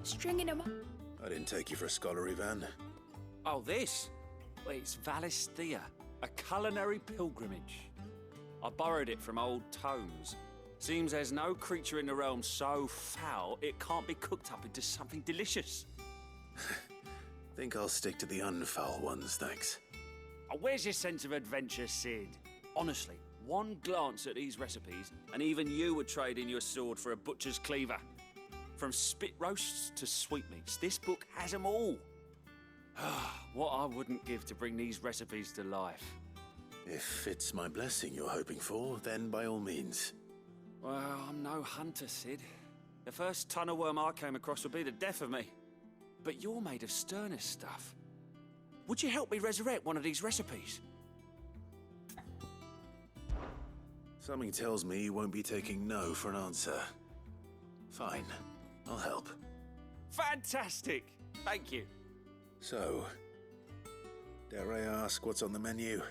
stringing them up. I didn't take you for a scholarly van. Oh, this? Well, it's Valisthea, a culinary pilgrimage. I borrowed it from old tomes. Seems there's no creature in the realm so foul it can't be cooked up into something delicious. Think I'll stick to the unfoul ones, thanks. Oh, where's your sense of adventure, Sid? Honestly, one glance at these recipes, and even you would trade in your sword for a butcher's cleaver. From spit roasts to sweetmeats, this book has them all. What I wouldn't give to bring these recipes to life. If it's my blessing you're hoping for, then by all means. Well, I'm no hunter, Sid. The first ton of worm I came across would be the death of me. But you're made of sterner stuff. Would you help me resurrect one of these recipes? Something tells me you won't be taking no for an answer. Fine, I'll help. Fantastic! Thank you. So, dare I ask what's on the menu?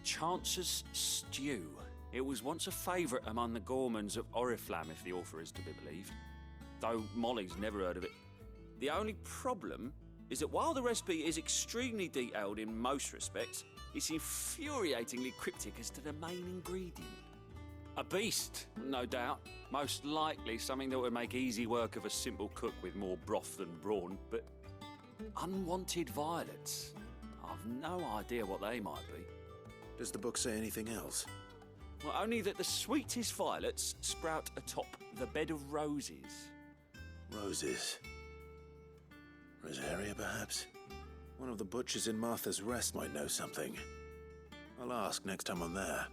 Chance's Stew. It was once a favourite among the gourmands of Oriflamme, if the author is to be believed. Though Molly's never heard of it. The only problem is that while the recipe is extremely detailed in most respects, it's infuriatingly cryptic as to the main ingredient. A beast, no doubt. Most likely something that would make easy work of a simple cook with more broth than brawn, but unwanted violets. I've no idea what they might be. Does the book say anything else? Well, only that the sweetest violets sprout atop the bed of roses. Roses. Rosaria, perhaps? One of the butchers in Martha's Rest might know something. I'll ask next time I'm there.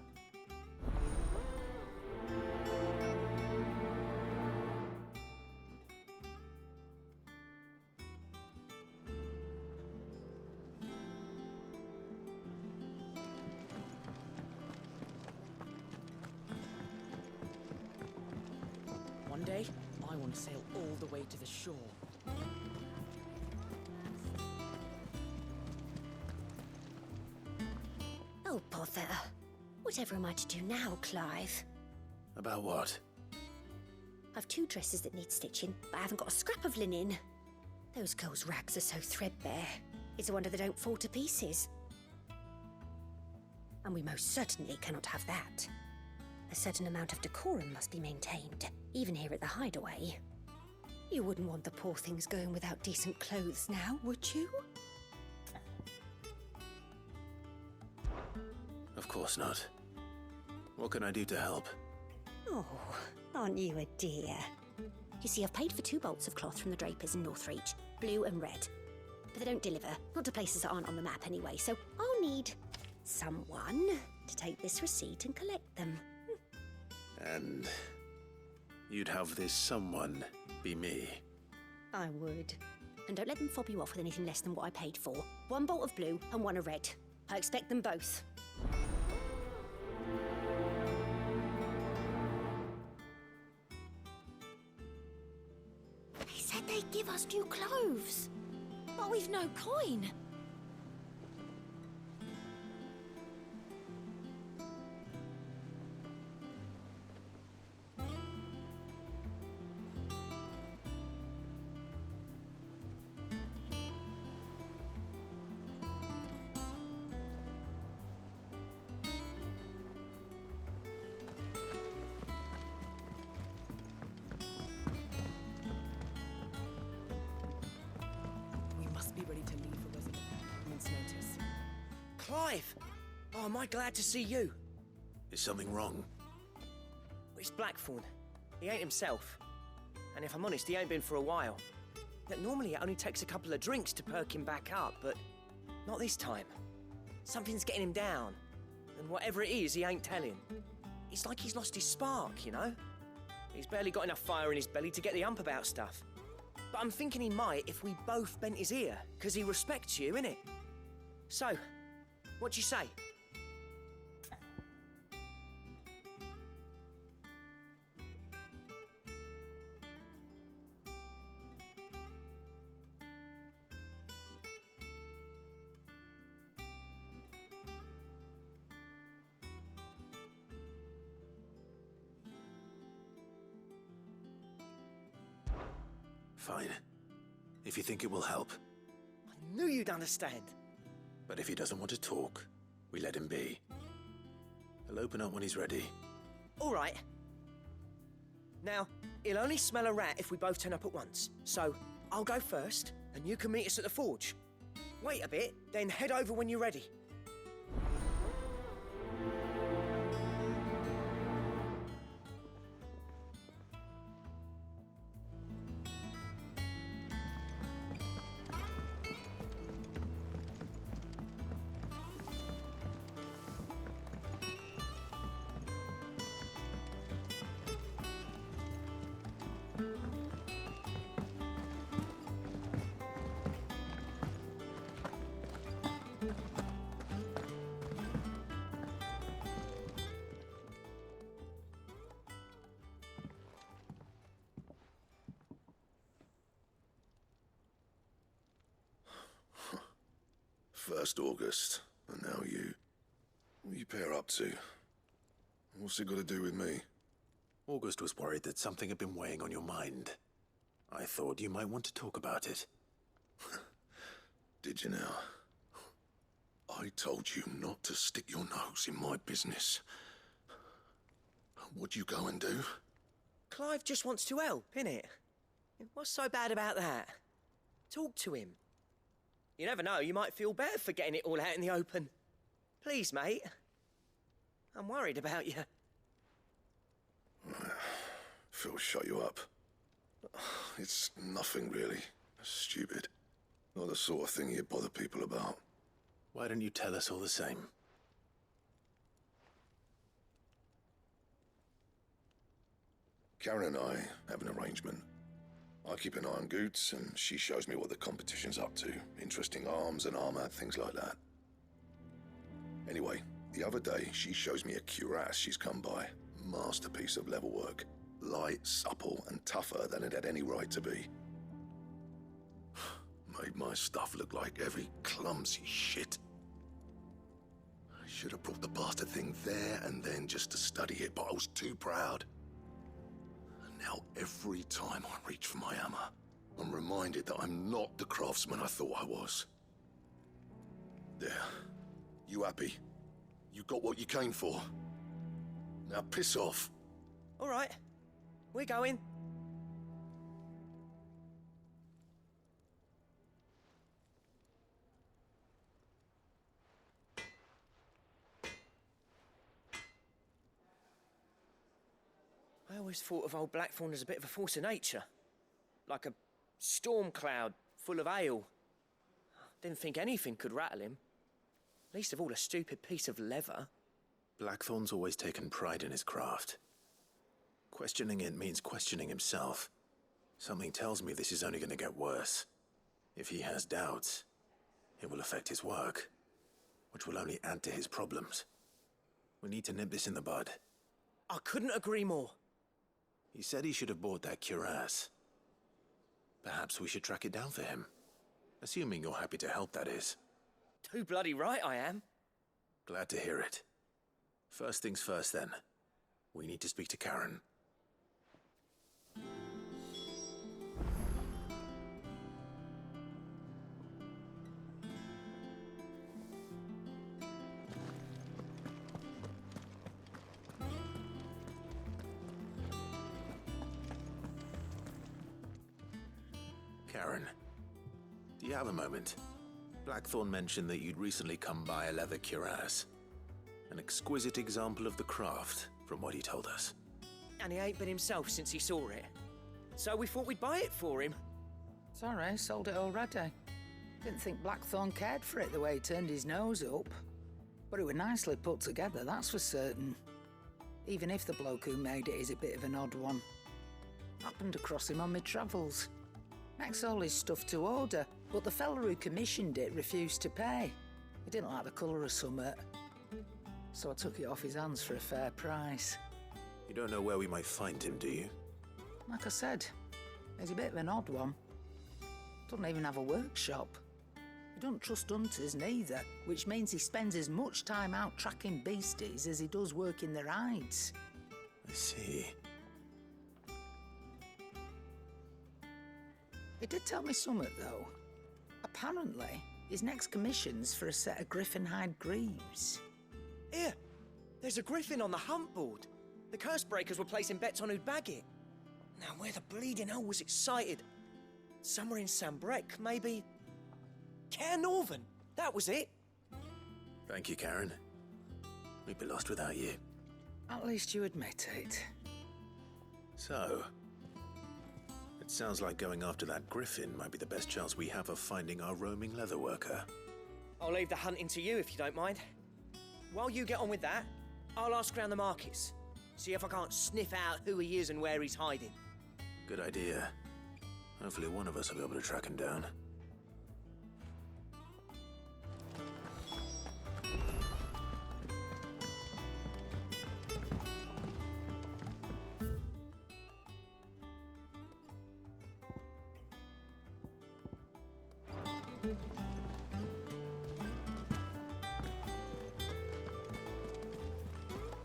One day, I want to sail all the way to the shore. Oh, bother. Whatever am I to do now, Clive? About what? I've 2 dresses that need stitching, but I haven't got a scrap of linen. Those girls' rags are so threadbare. It's a wonder they don't fall to pieces. And we most certainly cannot have that. A certain amount of decorum must be maintained, even here at the Hideaway. You wouldn't want the poor things going without decent clothes now, would you? Of course not. What can I do to help? Oh, aren't you a dear? You see, I've paid for 2 bolts of cloth from the drapers in Northreach, blue and red. But they don't deliver, not to places that aren't on the map anyway, so I'll need someone to take this receipt and collect them. And you'd have this someone be me. I would. And don't let them fob you off with anything less than what I paid for. 1 bolt of blue and 1 of red. I expect them both. They said they'd give us new clothes. But we've no coin. Be ready to leave for Wessex at a moment's notice. Clive! Oh, am I glad to see you? Is something wrong? It's Blackthorn. He ain't himself. And if I'm honest, he ain't been for a while. That normally it only takes a couple of drinks to perk him back up, but not this time. Something's getting him down. And whatever it is, he ain't telling. It's like he's lost his spark, you know? He's barely got enough fire in his belly to get the ump about stuff. But I'm thinking he might if we both bent his ear, because he respects you, innit? So, what you say? Fine. If you think it will help. I knew you'd understand. But if he doesn't want to talk, we let him be. He'll open up when he's ready. All right. Now, he'll only smell a rat if we both turn up at once. So, I'll go first, and you can meet us at the forge. Wait a bit, then head over when you're ready. First August, and now you. What are you pair up to? What's it got to do with me? August was worried that something had been weighing on your mind. I thought you might want to talk about it. Did you now? I told you not to stick your nose in my business. What'd you go and do? Clive just wants to help, innit? What's so bad about that? Talk to him. You never know, you might feel better for getting it all out in the open. Please, mate. I'm worried about you. Phil shut you up. It's nothing really. Stupid. Not the sort of thing you bother people about. Why don't you tell us all the same? Karen and I have an arrangement. I keep an eye on Goots, and she shows me what the competition's up to. Interesting arms and armor, things like that. Anyway, the other day, she shows me a cuirass she's come by. Masterpiece of level work. Light, supple, and tougher than it had any right to be. Made my stuff look like every clumsy shit. I should have brought the bastard thing there and then just to study it, but I was too proud. Now, every time I reach for my hammer, I'm reminded that I'm not the craftsman I thought I was. There. You happy? You got what you came for? Now piss off. All right. We're going. I always thought of old Blackthorn as a bit of a force of nature. Like a storm cloud full of hail. Didn't think anything could rattle him. Least of all a stupid piece of leather. Blackthorn's always taken pride in his craft. Questioning it means questioning himself. Something tells me this is only going to get worse. If he has doubts, it will affect his work, which will only add to his problems. We need to nip this in the bud. I couldn't agree more. He said he should have bought that cuirass. Perhaps we should track it down for him. Assuming you're happy to help, that is. Too bloody right I am. Glad to hear it. First things first, then. We need to speak to Karen. Karen, do you have a moment? Blackthorn mentioned that you'd recently come by a leather cuirass. An exquisite example of the craft, from what he told us. And he ain't been himself since he saw it. So we thought we'd buy it for him. Sorry, sold it already. Didn't think Blackthorn cared for it the way he turned his nose up. But it was nicely put together, that's for certain. Even if the bloke who made it is a bit of an odd one. Happened across him on my travels. Makes all his stuff to order, but the fella who commissioned it refused to pay. He didn't like the colour of summit. So I took it off his hands for a fair price. You don't know where we might find him, do you? Like I said, he's a bit of an odd one. Doesn't even have a workshop. He don't trust hunters neither, which means he spends as much time out tracking beasties as he does working their hides. I see. He did tell me something, though. Apparently, his next commission's for a set of Griffin hide greaves. Here, there's a griffin on the hunt board. The curse breakers were placing bets on who'd bag it. Now, where the bleeding hell was it sighted? Somewhere in Sambrec, maybe... Care Northern, that was it. Thank you, Karen. We'd be lost without you. At least you admit it. So, it sounds like going after that griffin might be the best chance we have of finding our roaming leatherworker. I'll leave the hunting to you if you don't mind. While you get on with that, I'll ask around the markets. See if I can't sniff out who he is and where he's hiding. Good idea. Hopefully one of us will be able to track him down.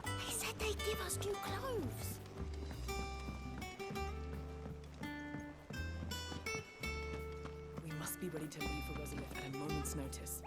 They said they'd give us new clothes. We must be ready to leave for Rosalith at a moment's notice.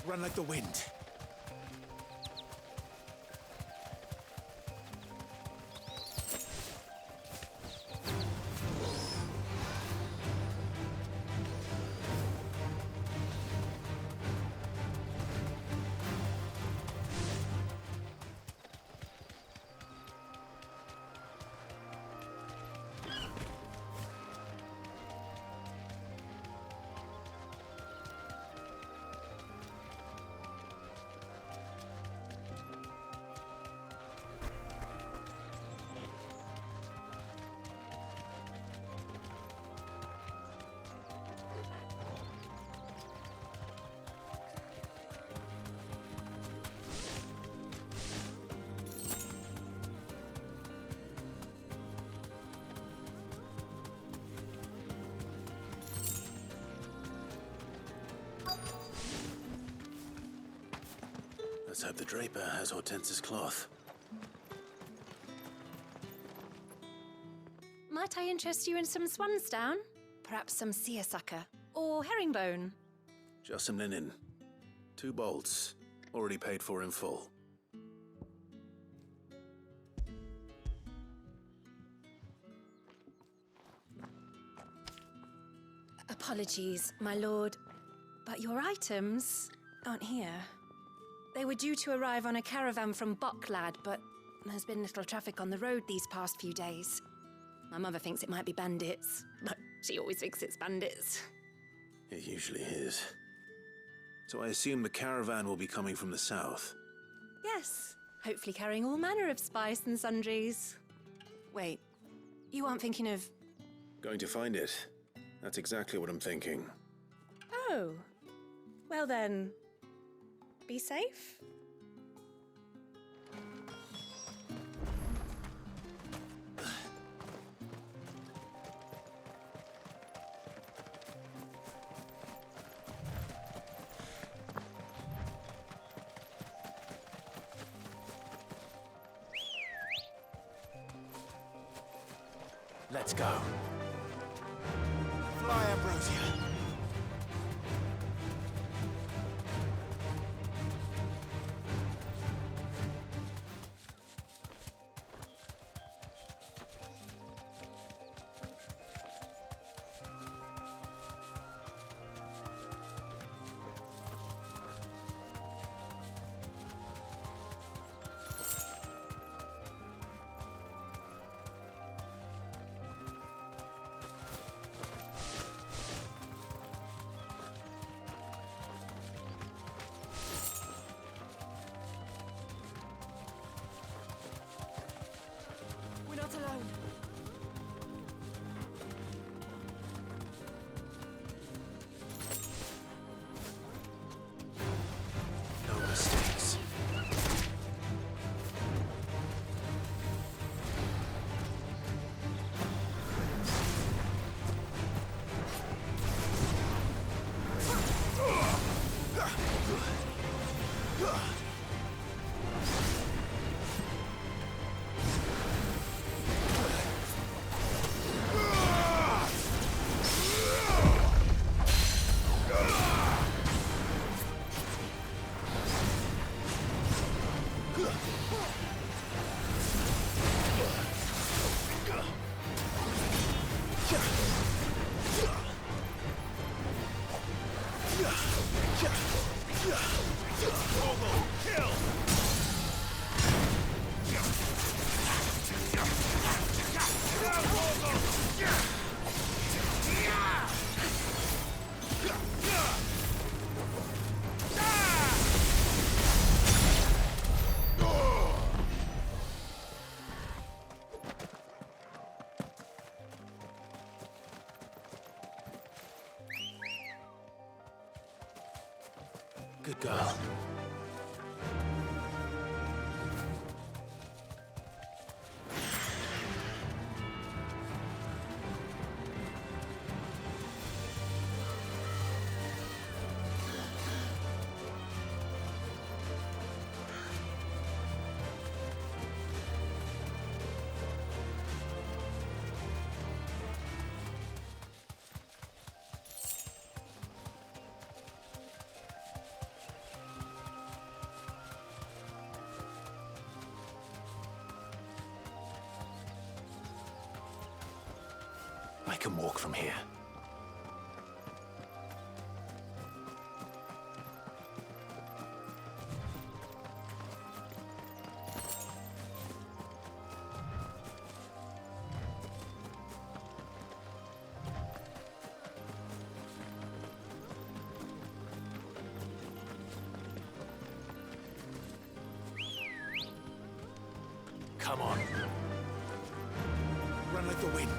Run like the wind. Let's hope the Draper has Hortense's cloth. Might I interest you in some swansdown? Perhaps some seersucker or herringbone? Just some linen. 2 bolts. Already paid for in full. Apologies, my lord, But your items aren't here. They were due to arrive on a caravan from Bucklad, but there's been little traffic on the road these past few days. My mother thinks it might be bandits, but she always thinks it's bandits. It usually is. So I assume the caravan will be coming from the south. Yes, hopefully carrying all manner of spice and sundries. Wait, you aren't thinking of... Going to find it. That's exactly what I'm thinking. Oh, well then, be safe. Let's go. Fly, Ambrosia. We're not alone. No mistakes. Good girl. I can walk from here. Come on. Run like the wind.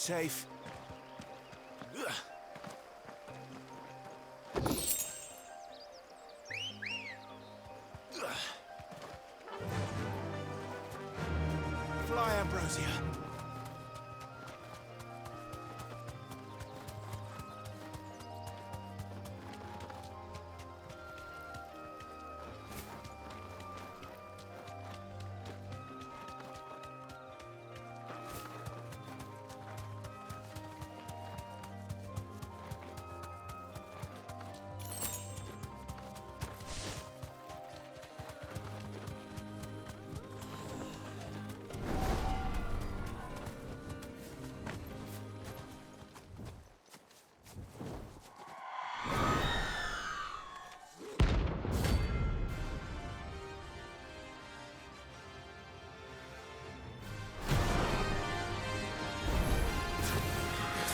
safe. Fly, Ambrosia.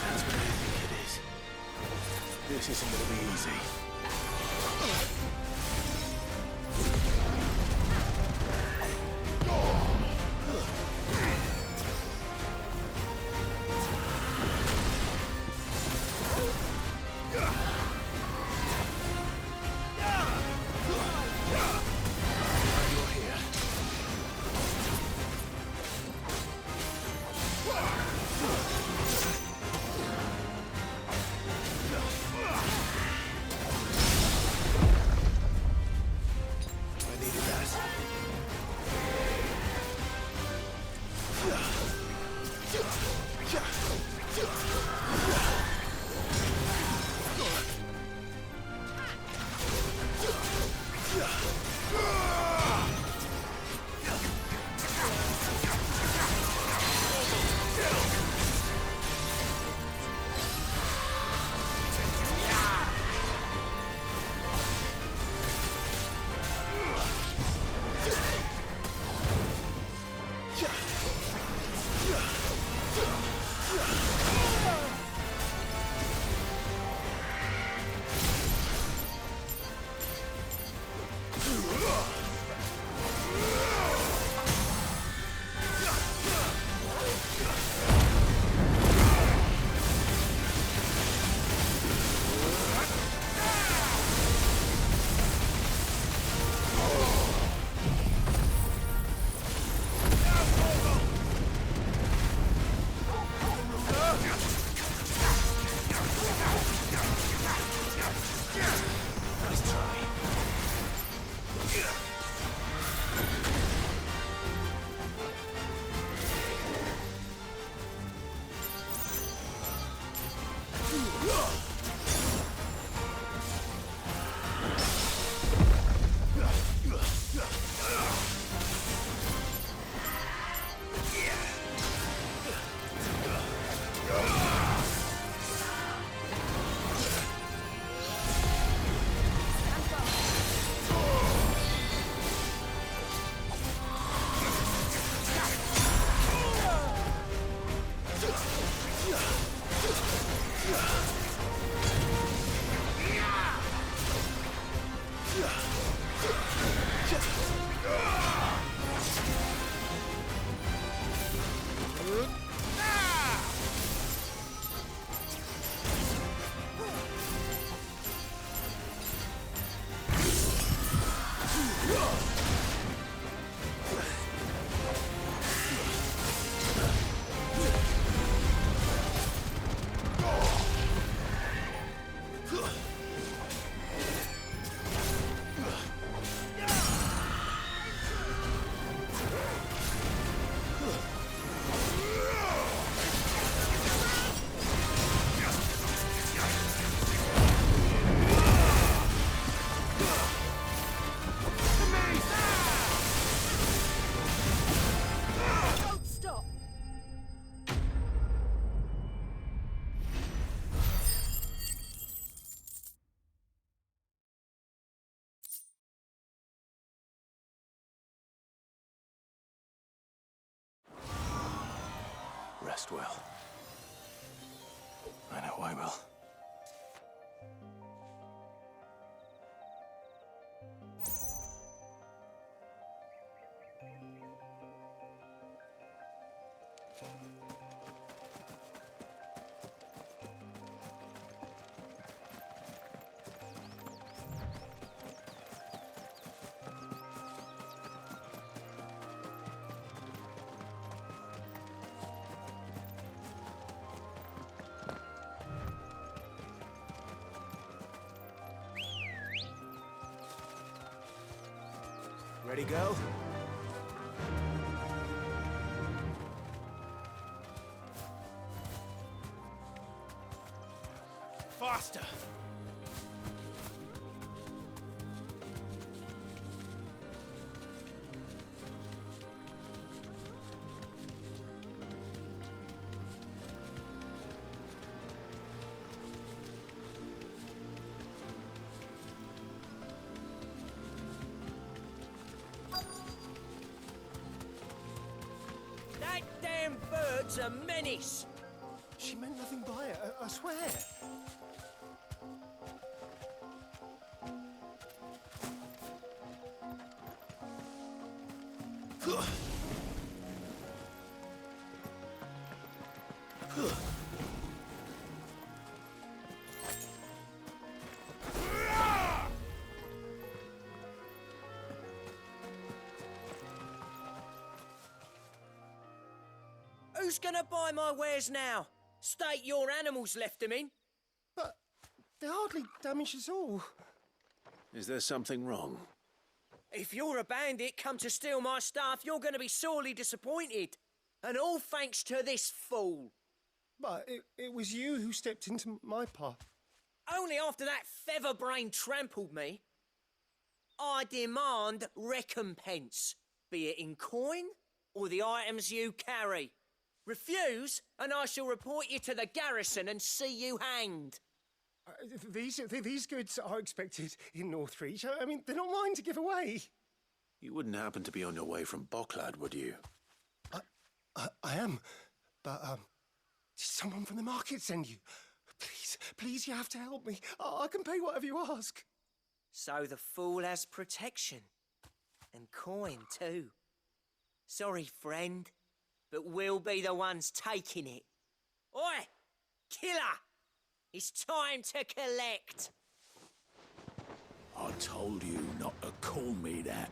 That's what I think it is. This isn't gonna be easy. You're here. I needed Nice try. Don't stop! Rest well. I know I will. Ready, girl? Faster! That damn bird's a menace! She meant nothing by it, I swear. Who's gonna buy my wares now? State your animals left them in. But they hardly damaged us all. Is there something wrong? If you're a bandit come to steal my stuff, you're gonna be sorely disappointed. And all thanks to this fool. But it was you who stepped into my path. Only after that feather-brain trampled me. I demand recompense, be it in coin or the items you carry. Refuse, and I shall report you to the garrison and see you hanged. These goods are expected in Northreach. I mean, they're not mine to give away. You wouldn't happen to be on your way from Bocklad, would you? I am, but did someone from the market send you? Please, you have to help me. I can pay whatever you ask. So the fool has protection. And coin, too. Sorry, friend, but we'll be the ones taking it. Oi! Killer! It's time to collect! I told you not to call me that.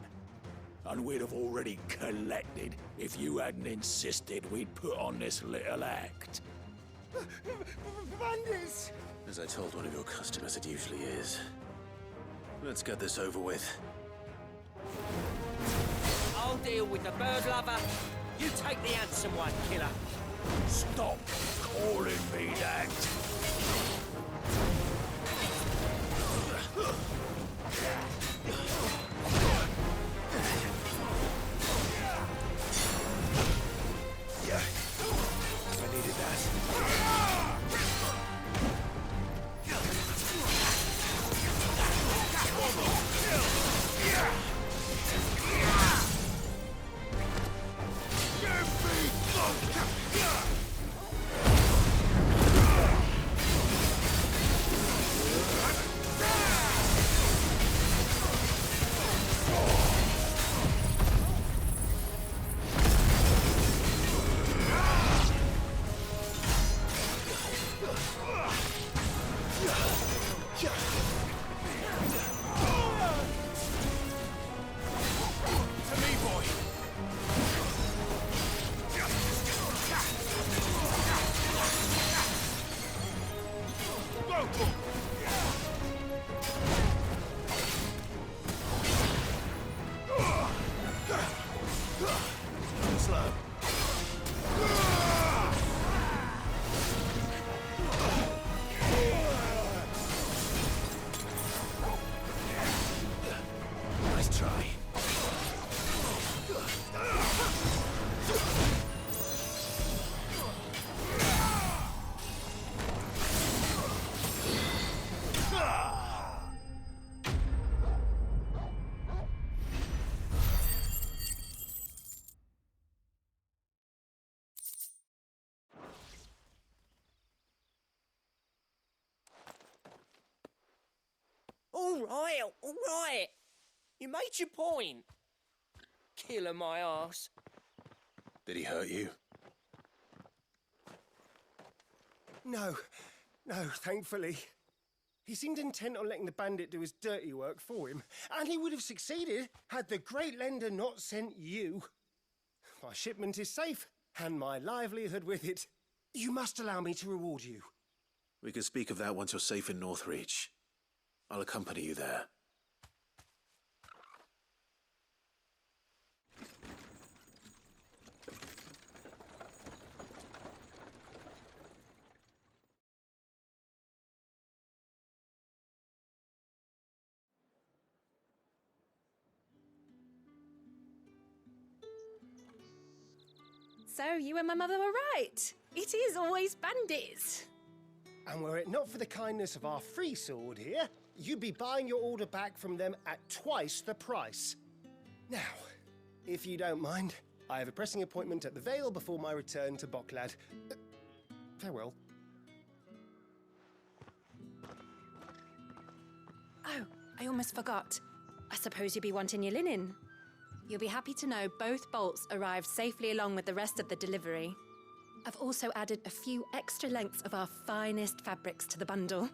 And we'd have already collected if you hadn't insisted we'd put on this little act. Bandits! As I told one of your customers, it usually is. Let's get this over with. I'll deal with the bird lover. You take the handsome one, killer. Stop calling me that. I needed that. All right. You made your point. Killer my ass. Did he hurt you? No, thankfully. He seemed intent on letting the bandit do his dirty work for him, and he would have succeeded had the Great Lender not sent you. My shipment is safe, and my livelihood with it. You must allow me to reward you. We can speak of that once you're safe in Northreach. I'll accompany you there. So you and my mother were right. It is always bandits. And were it not for the kindness of our free sword here, you'd be buying your order back from them at twice the price. Now, if you don't mind, I have a pressing appointment at the Vale before my return to Bocklad. Farewell. Oh, I almost forgot. I suppose you'll be wanting your linen. You'll be happy to know both bolts arrived safely along with the rest of the delivery. I've also added a few extra lengths of our finest fabrics to the bundle.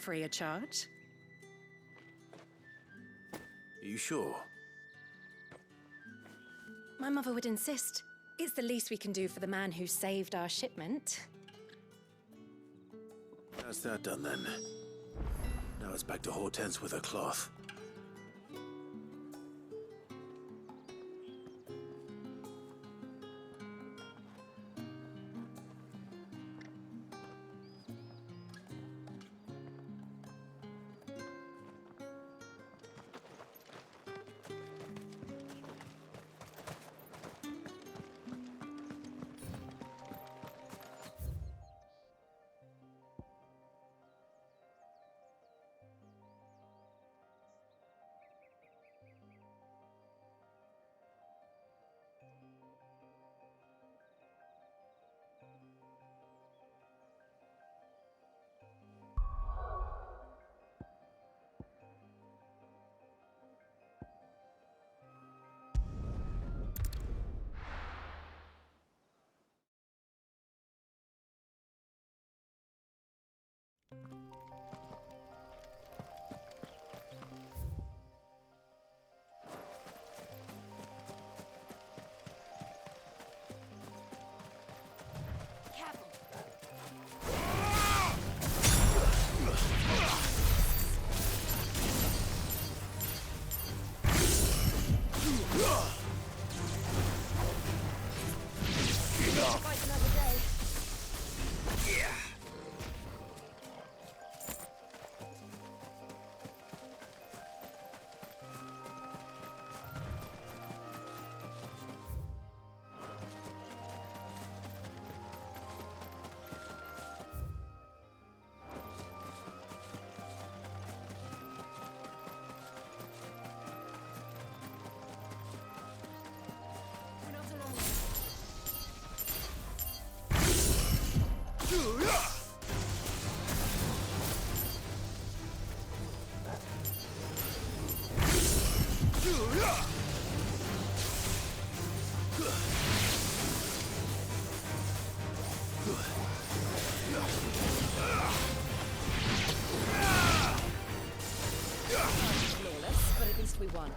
Free of charge. Are you sure? My mother would insist. It's the least we can do for the man who saved our shipment. That's that done then. Now it's back to Hortense with her cloth. Flawless, but at least we won.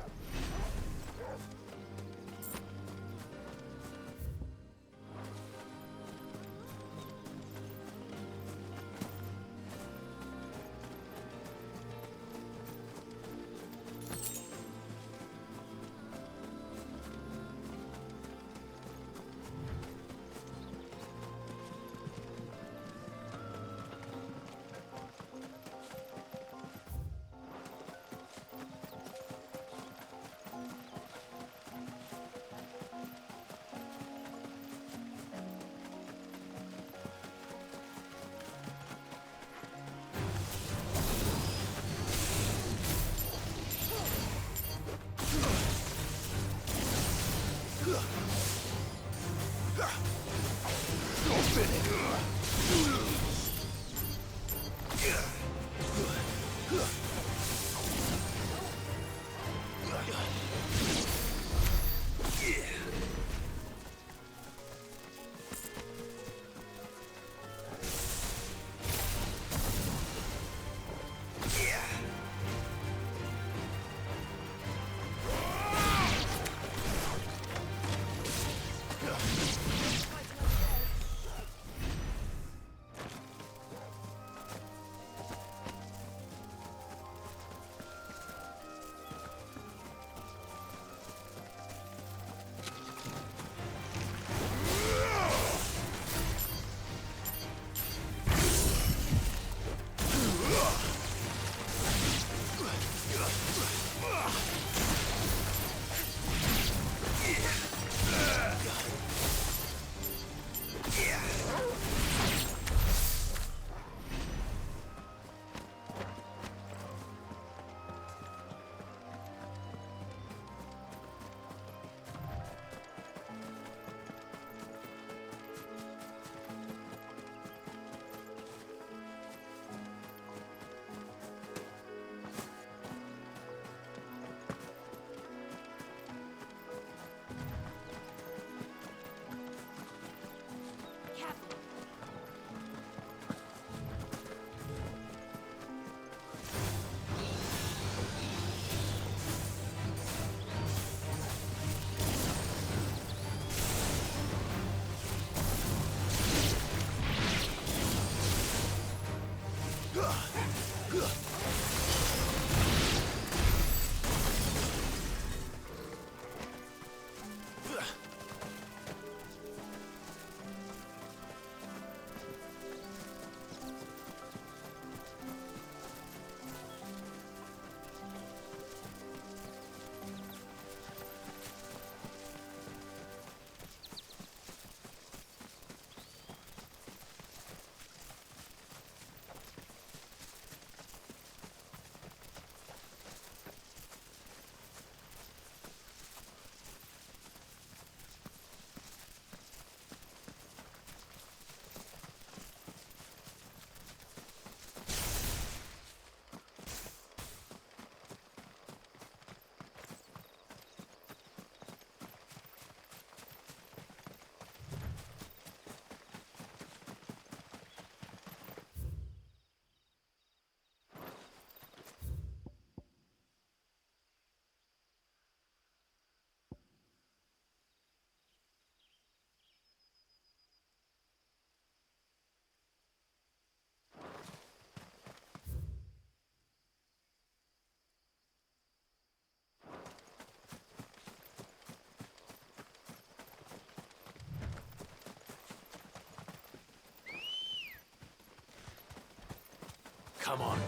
Come on.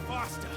Faster!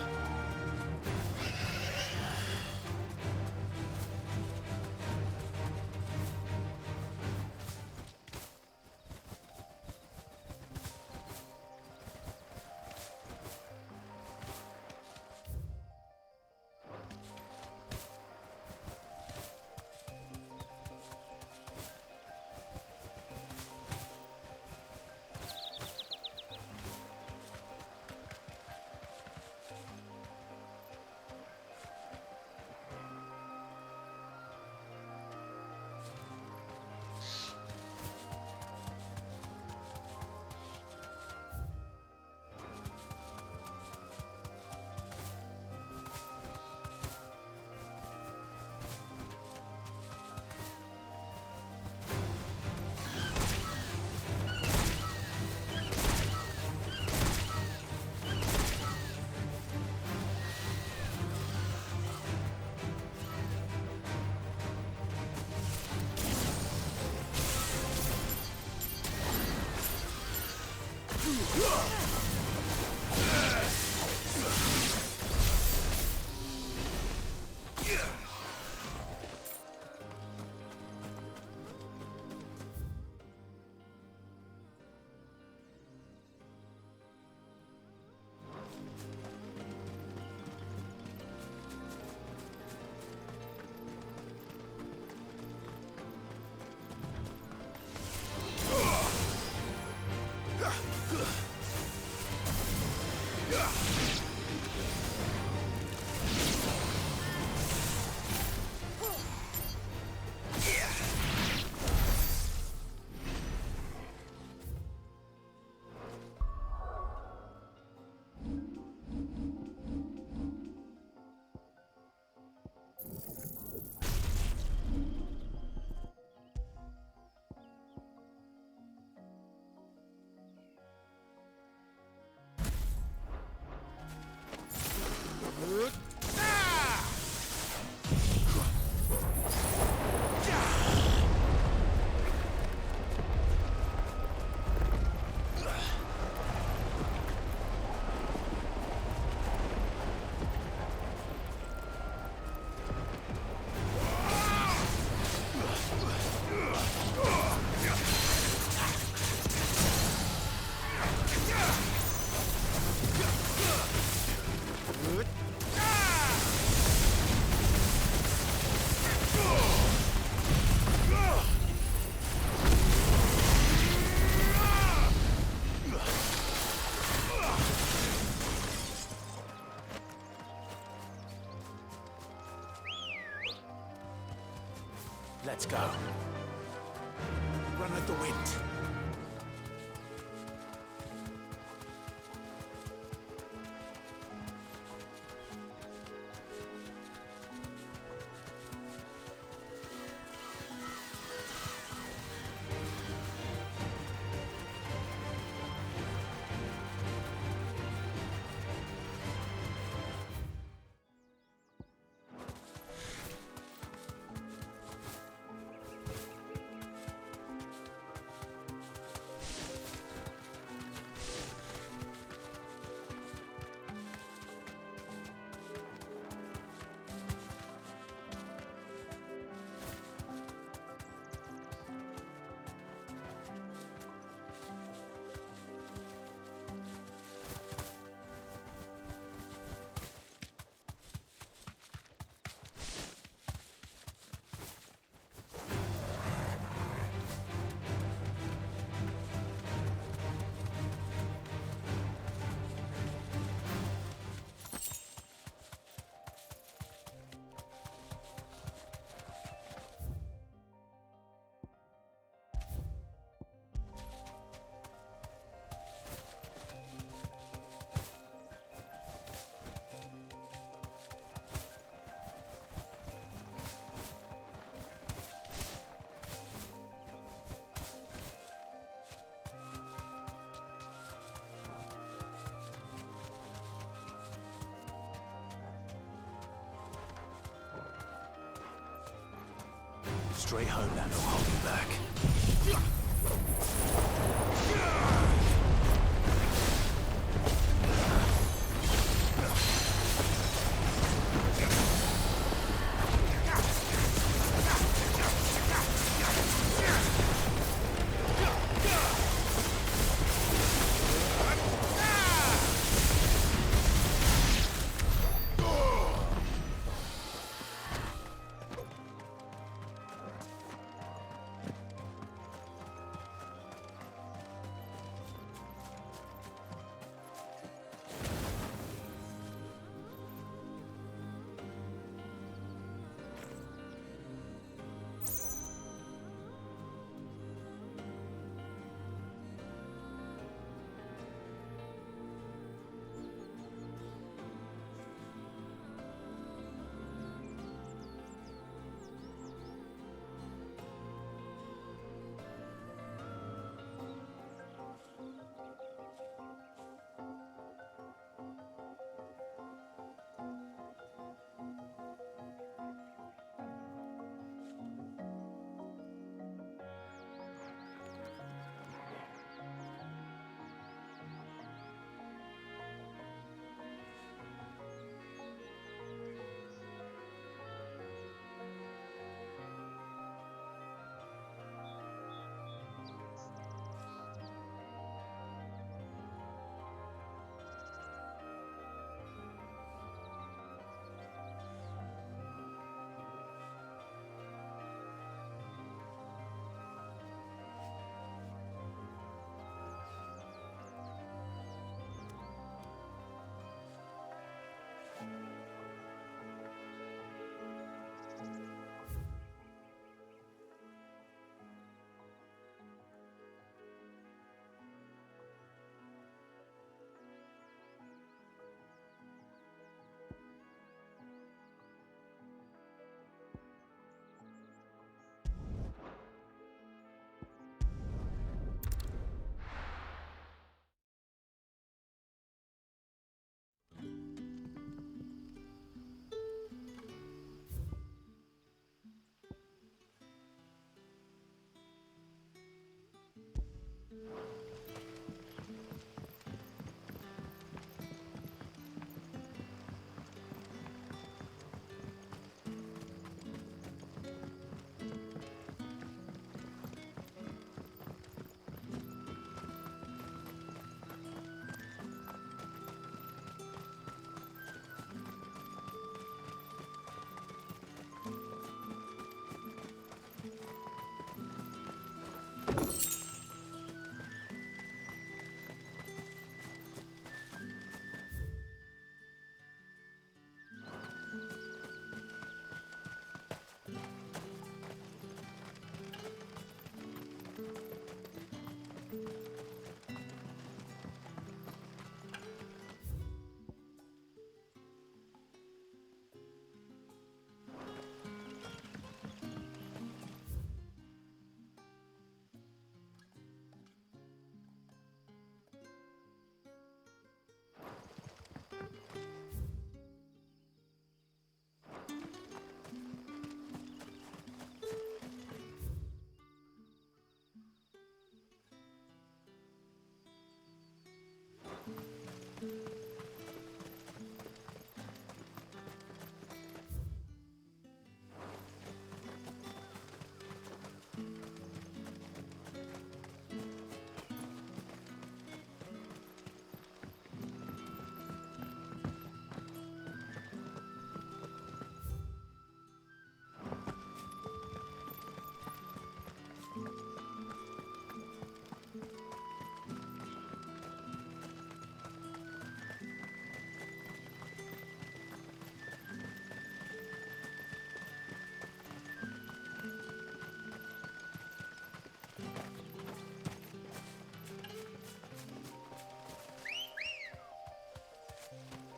Let's go. Run like the wind. Straight home, that will hold you back.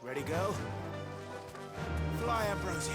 Ready, go? Fly, Ambrosia.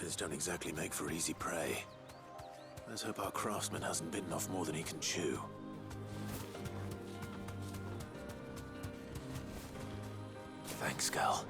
griffins don't exactly make for easy prey. Let's hope our craftsman hasn't bitten off more than he can chew. Thanks, Gal.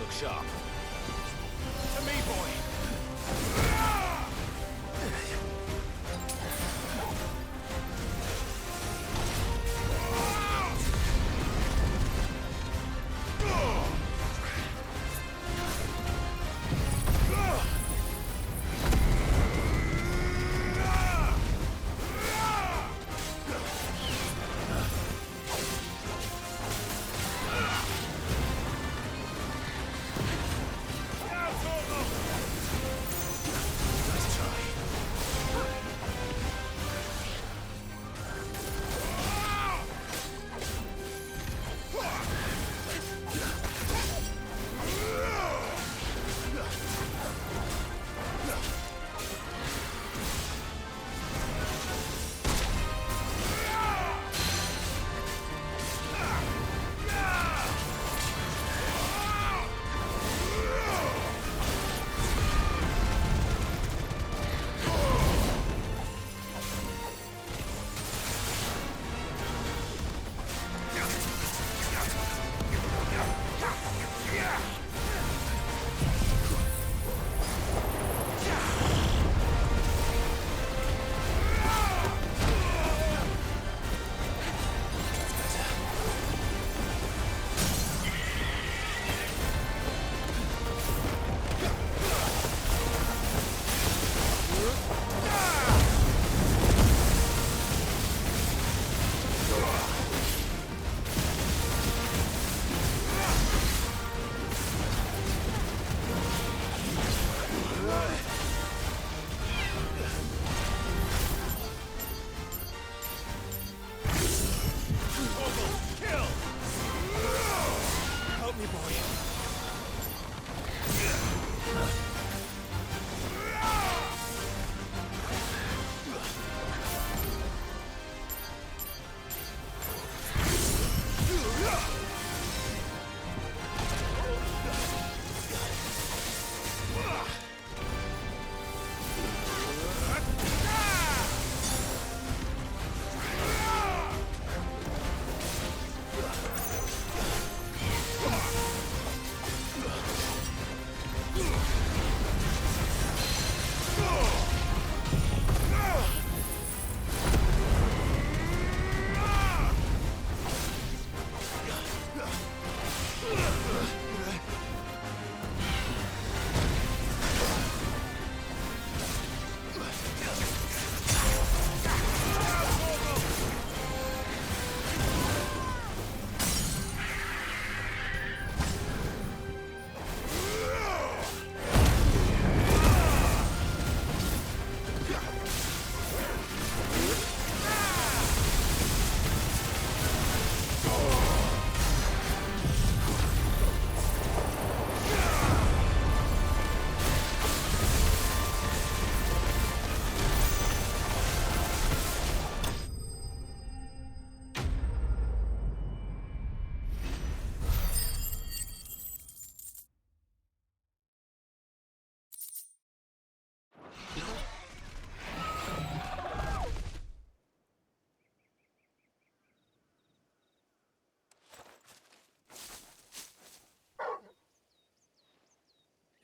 Look sharp. To me, boy!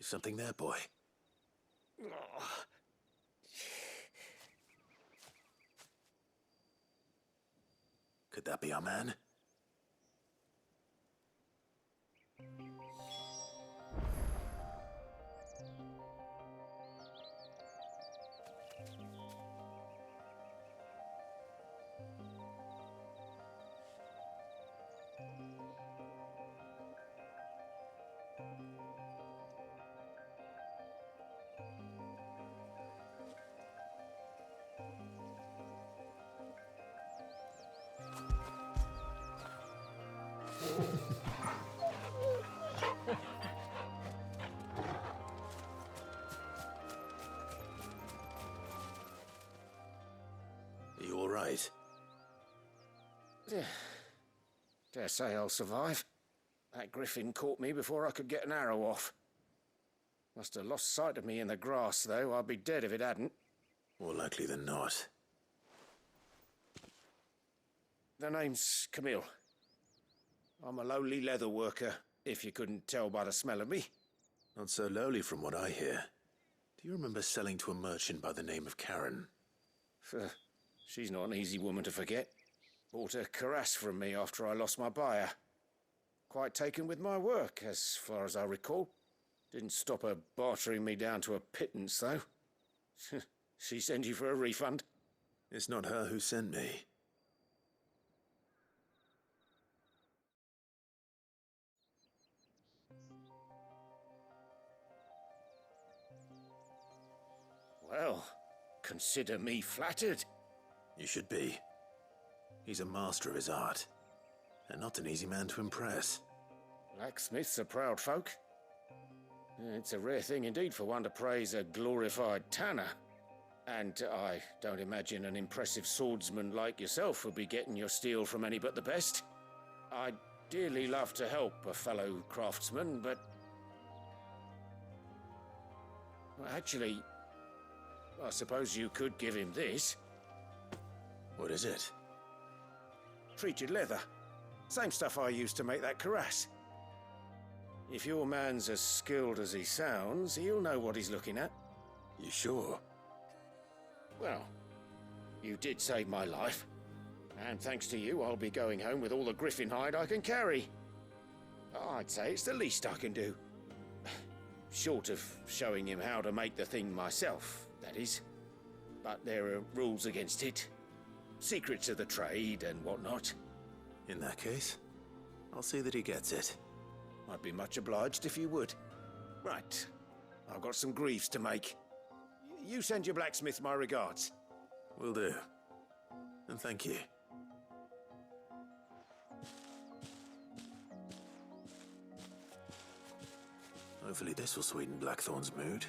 Is something there, boy? Could that be our man? Are you all right? Dare say I'll survive. That griffin caught me before I could get an arrow off. Must have lost sight of me in the grass, though. I'd be dead if it hadn't. More likely than not. The name's Camille. I'm a lowly leather worker, if you couldn't tell by the smell of me. Not so lowly from what I hear. Do you remember selling to a merchant by the name of Karen? She's not an easy woman to forget. Bought a cuirass from me after I lost my buyer. Quite taken with my work, as far as I recall. Didn't stop her bartering me down to a pittance, though. She sent you for a refund? It's not her who sent me. Well, consider me flattered. You should be. He's a master of his art, and not an easy man to impress. Blacksmiths are proud folk. It's a rare thing indeed for one to praise a glorified tanner. And I don't imagine an impressive swordsman like yourself would be getting your steel from any but the best. I'd dearly love to help a fellow craftsman, but... Well, actually, I suppose you could give him this. What is it? Treated leather. Same stuff I used to make that cuirass. If your man's as skilled as he sounds, he'll know what he's looking at. You sure? Well, you did save my life. And thanks to you, I'll be going home with all the griffin hide I can carry. I'd say it's the least I can do. Short of showing him how to make the thing myself, that is. But there are rules against it. Secrets of the trade and whatnot. In that case, I'll see that he gets it. I'd be much obliged if you would. Right. I've got some greaves to make. You send your blacksmith my regards. Will do. And thank you. Hopefully this will sweeten Blackthorn's mood.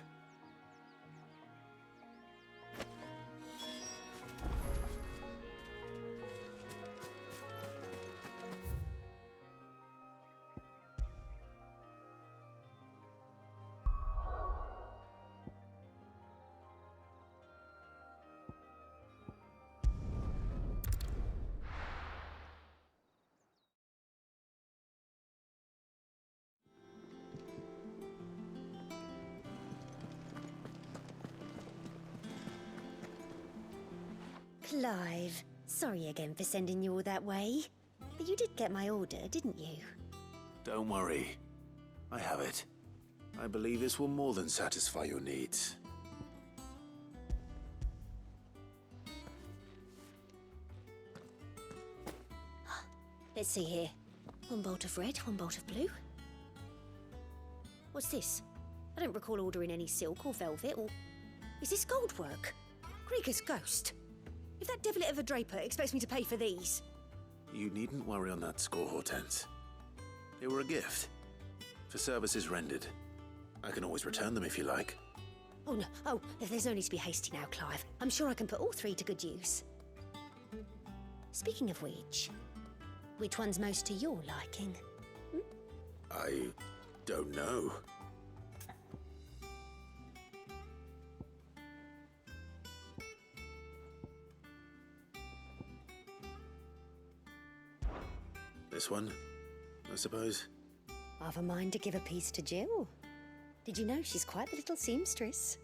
Clive, sorry again for sending you all that way. But you did get my order, didn't you? Don't worry. I have it. I believe this will more than satisfy your needs. Let's see here. One bolt of red, one bolt of blue. What's this? I don't recall ordering any silk or velvet or... Is this gold work? Krieger's ghost. If that devilit of a draper expects me to pay for these... You needn't worry on that score, Hortense. They were a gift. For services rendered. I can always return them if you like. Oh, no. Oh, there's no need to be hasty now, Clive. I'm sure I can put all three to good use. Speaking of which one's most to your liking? I don't know. This one, I suppose. I've a mind to give a piece to Jill. Did you know she's quite the little seamstress?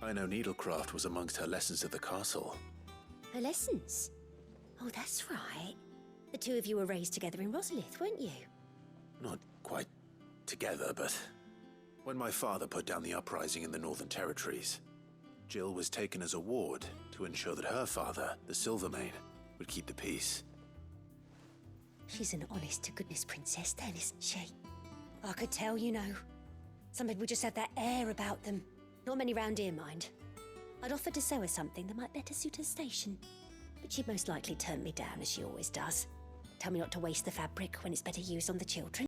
I know needlecraft was amongst her lessons at the castle. Her lessons? Oh, that's right. The two of you were raised together in Rosalith, weren't you? Not quite together, but when my father put down the uprising in the Northern Territories, Jill was taken as a ward to ensure that her father, the Silvermane, would keep the peace. She's an honest-to-goodness princess then, isn't she? I could tell, you know. Some people just have that air about them. Not many round here, mind. I'd offered to sew her something that might better suit her station. But she'd most likely turn me down, as she always does. Tell me not to waste the fabric when it's better used on the children.